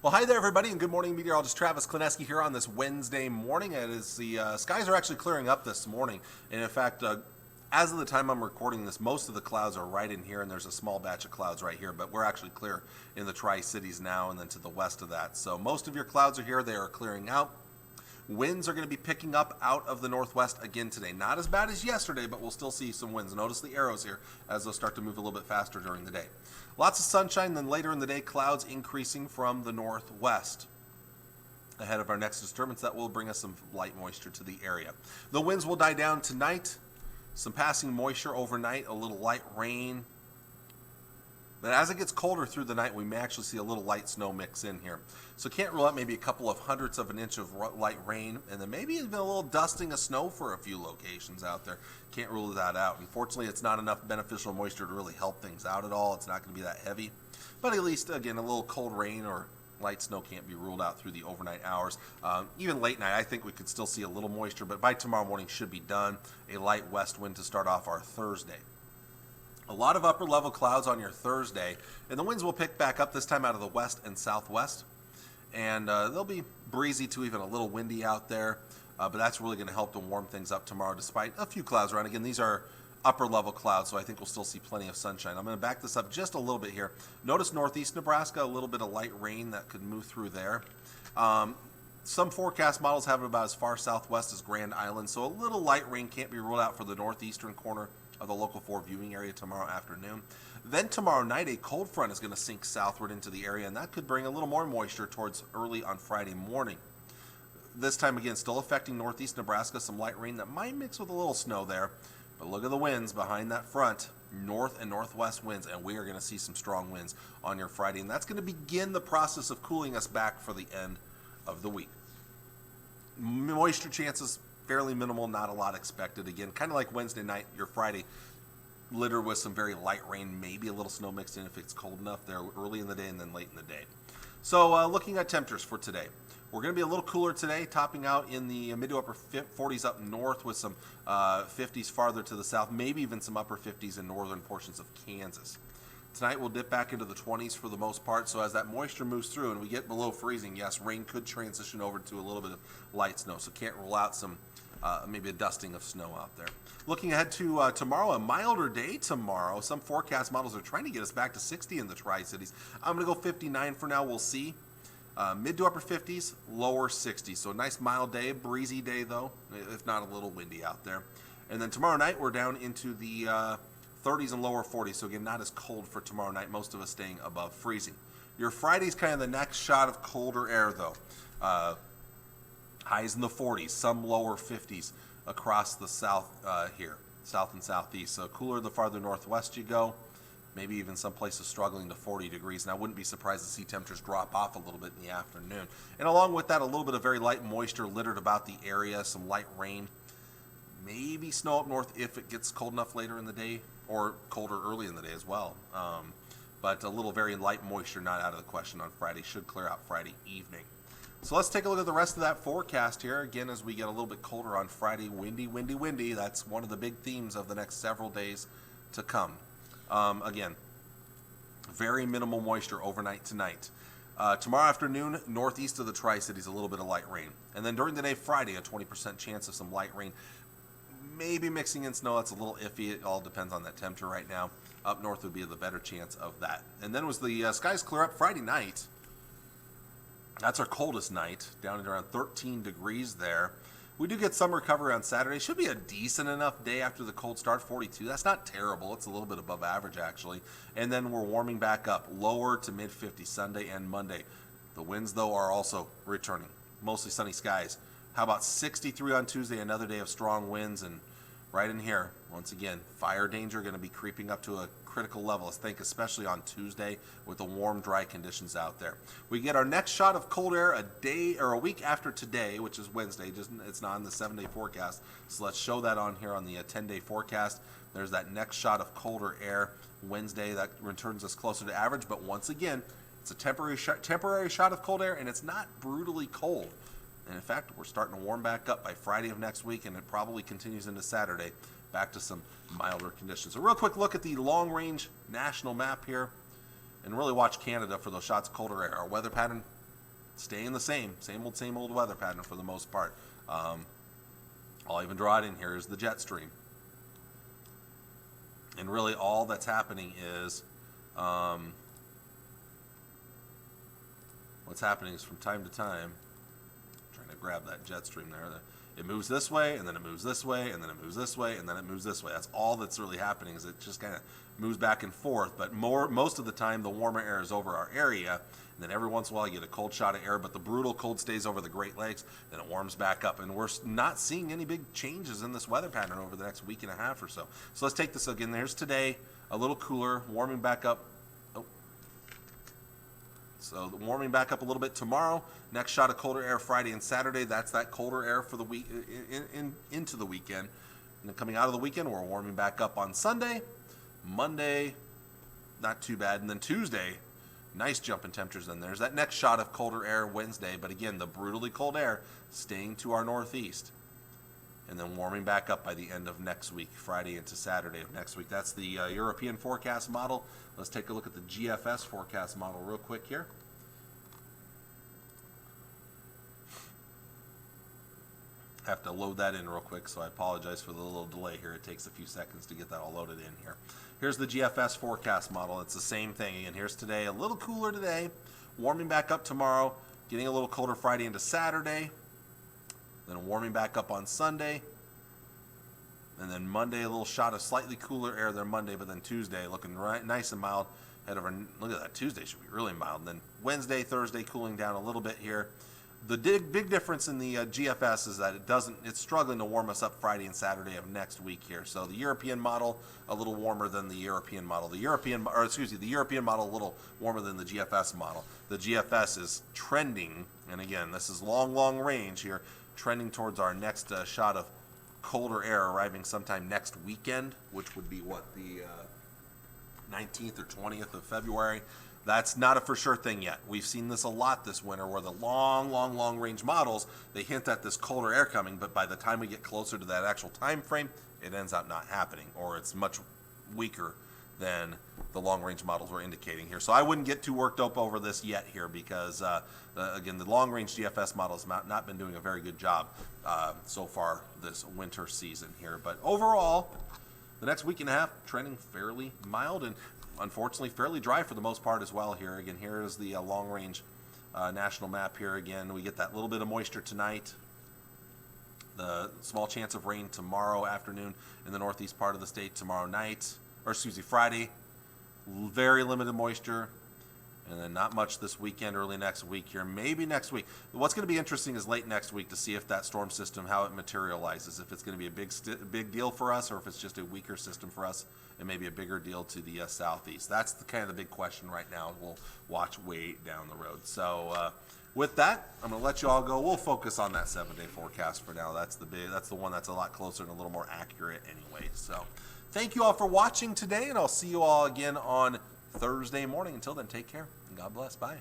Well, hi there, everybody, and good morning, meteorologist Travis Klineski here on this Wednesday morning. It is the skies are actually clearing up this morning, and in fact, as of the time I'm recording this, most of the clouds are right in here, and there's a small batch of clouds right here, but we're actually clear in the Tri-Cities now and then to the west of that. So most of your clouds are here. They are clearing out. Winds are going to be picking up out of the northwest again today. Not as bad as yesterday, but we'll still see some winds. Notice the arrows here as they'll start to move a little bit faster during the day. Lots of sunshine, then later in the day, clouds increasing from the northwest. Ahead of our next disturbance, that will bring us some light moisture to the area. The winds will die down tonight. Some passing moisture overnight, a little light rain. But as it gets colder through the night, we may actually see a little light snow mix in here. So can't rule out maybe a couple of hundredths of an inch of light rain, and then maybe even a little dusting of snow for a few locations out there. Can't rule that out. Unfortunately, it's not enough beneficial moisture to really help things out at all. It's not going to be that heavy. But at least, again, a little cold rain or light snow can't be ruled out through the overnight hours. Even late night, I think we could still see a little moisture, but by tomorrow morning should be done. A light west wind to start off our Thursday. A lot of upper level clouds on your Thursday, and the winds will pick back up this time out of the west and southwest. And they'll be breezy to even a little windy out there, but that's really going to help to warm things up tomorrow despite a few clouds around. Again, these are upper level clouds, so I think we'll still see plenty of sunshine. I'm going to back this up just a little bit here. Notice northeast Nebraska, a little bit of light rain that could move through there. Some forecast models have it about as far southwest as Grand Island, so a little light rain can't be ruled out for the northeastern corner of the Local 4 viewing area tomorrow afternoon. Then tomorrow night, a cold front is going to sink southward into the area, and that could bring a little more moisture towards early on Friday morning. This time, again, still affecting northeast Nebraska, some light rain that might mix with a little snow there. But look at the winds behind that front, north and northwest winds, and we are going to see some strong winds on your Friday, and that's going to begin the process of cooling us back for the end of the week. Moisture chances fairly minimal, not a lot expected. Again, kind of like Wednesday night, your Friday, littered with some very light rain, maybe a little snow mixed in if it's cold enough there early in the day and then late in the day. So looking at temperatures for today, we're going to be a little cooler today, topping out in the mid to upper 40s up north with some 50s farther to the south, maybe even some upper 50s in northern portions of Kansas. Tonight we'll dip back into the 20s for the most part, so as that moisture moves through and we get below freezing, yes, rain could transition over to a little bit of light snow, so can't rule out some maybe a dusting of snow out there. Looking ahead to tomorrow, a milder day tomorrow. Some forecast models are trying to get us back to 60 in the Tri-Cities. I'm going to go 59 for now. We'll see. Mid to upper 50s, lower 60s. So a nice mild day, breezy day though, if not a little windy out there. And then tomorrow night we're down into the 30s and lower 40s. So again, not as cold for tomorrow night. Most of us staying above freezing. Your Friday's kind of the next shot of colder air though. Highs in the 40s, some lower 50s across the south here, south and southeast. So cooler the farther northwest you go, maybe even some places struggling to 40 degrees. And I wouldn't be surprised to see temperatures drop off a little bit in the afternoon. And along with that, a little bit of very light moisture littered about the area, some light rain, maybe snow up north if it gets cold enough later in the day, or colder early in the day as well. But a little very light moisture not out of the question on Friday. Should clear out Friday evening. So let's take a look at the rest of that forecast here. Again, as we get a little bit colder on Friday, windy, windy, windy. That's one of the big themes of the next several days to come. Again, very minimal moisture overnight tonight. Tomorrow afternoon, northeast of the Tri-Cities, a little bit of light rain. And then during the day, Friday, a 20% chance of some light rain. Maybe mixing in snow, that's a little iffy. It all depends on that temperature right now. Up north would be the better chance of that. And then was the skies clear up Friday night. That's our coldest night, down at around 13 degrees there. We do get some recovery on Saturday. Should be a decent enough day after the cold start, 42. That's not terrible. It's a little bit above average, actually. And then we're warming back up, lower to mid-50s Sunday and Monday. The winds, though, are also returning. Mostly sunny skies. How about 63 on Tuesday, another day of strong winds, and right in here, once again, fire danger going to be creeping up to a critical level. I think especially on Tuesday with the warm, dry conditions out there. We get our next shot of cold air a day or a week after today, which is Wednesday. It's not on the 7-day forecast. So let's show that on here on the 10-day forecast. There's that next shot of colder air Wednesday that returns us closer to average. But once again, it's a temporary shot of cold air, and it's not brutally cold. And in fact, we're starting to warm back up by Friday of next week, and it probably continues into Saturday, back to some milder conditions. A real quick look at the long-range national map here, and really watch Canada for those shots of colder air. Our weather pattern staying the same old weather pattern for the most part. I'll even draw it in here is the jet stream. And really all that's happening is, what's happening is from time to time, I'm trying to grab that jet stream there. It moves this way, and then it moves this way, and then it moves this way, and then it moves this way. That's all that's really happening is it just kind of moves back and forth. But most of the time, the warmer air is over our area, and then every once in a while you get a cold shot of air, but the brutal cold stays over the Great Lakes, then it warms back up. And we're not seeing any big changes in this weather pattern over the next week and a half or so. So let's take this again. There's today, a little cooler, warming back up. So warming back up a little bit tomorrow. Next shot of colder air Friday and Saturday. That's that colder air for the week into the weekend. And then coming out of the weekend, we're warming back up on Sunday. Monday, not too bad. And then Tuesday, nice jump in temperatures. And there's that next shot of colder air Wednesday. But again, the brutally cold air staying to our northeast. And then warming back up by the end of next week, Friday into Saturday of next week. That's the European forecast model. Let's take a look at the GFS forecast model real quick here. Have to load that in real quick, so I apologize for the little delay here. It takes a few seconds to get that all loaded in here. Here's the GFS forecast model. It's the same thing. Again, here's today, a little cooler today, warming back up tomorrow, getting a little colder Friday into Saturday, then warming back up on Sunday, and then Monday a little shot of slightly cooler air there Monday, but then Tuesday looking right nice and mild. Head over, look at that, Tuesday should be really mild. And then Wednesday, Thursday cooling down a little bit here. The big difference in the GFS is that it's struggling to warm us up Friday and Saturday of next week here. So the European model a little warmer than the European model. The European model a little warmer than the GFS model. The GFS is trending, and again, this is long range here, trending towards our next shot of colder air arriving sometime next weekend, which would be what, the 19th or 20th of February. That's not a for sure thing yet. We've seen this a lot this winter where the long range models, they hint at this colder air coming, but by the time we get closer to that actual time frame, it ends up not happening, or it's much weaker than the long range models were indicating here. So I wouldn't get too worked up over this yet here because, again, the long range GFS model has not been doing a very good job so far this winter season here. But overall, the next week and a half trending fairly mild and unfortunately fairly dry for the most part as well here. Again, here is the long range national map here. Again, we get that little bit of moisture tonight. The small chance of rain tomorrow afternoon in the northeast part of the state, tomorrow night, or excuse me, Friday. Very limited moisture. And then not much this weekend, early next week here, maybe next week. What's going to be interesting is late next week to see if that storm system, how it materializes, if it's going to be a big deal for us or if it's just a weaker system for us and maybe a bigger deal to the southeast. That's kind of the big question right now. We'll watch way down the road. So with that, I'm going to let you all go. We'll focus on that 7-day forecast for now. That's the one that's a lot closer and a little more accurate anyway. So thank you all for watching today, and I'll see you all again on Thursday morning. Until then, take care and God bless. Bye.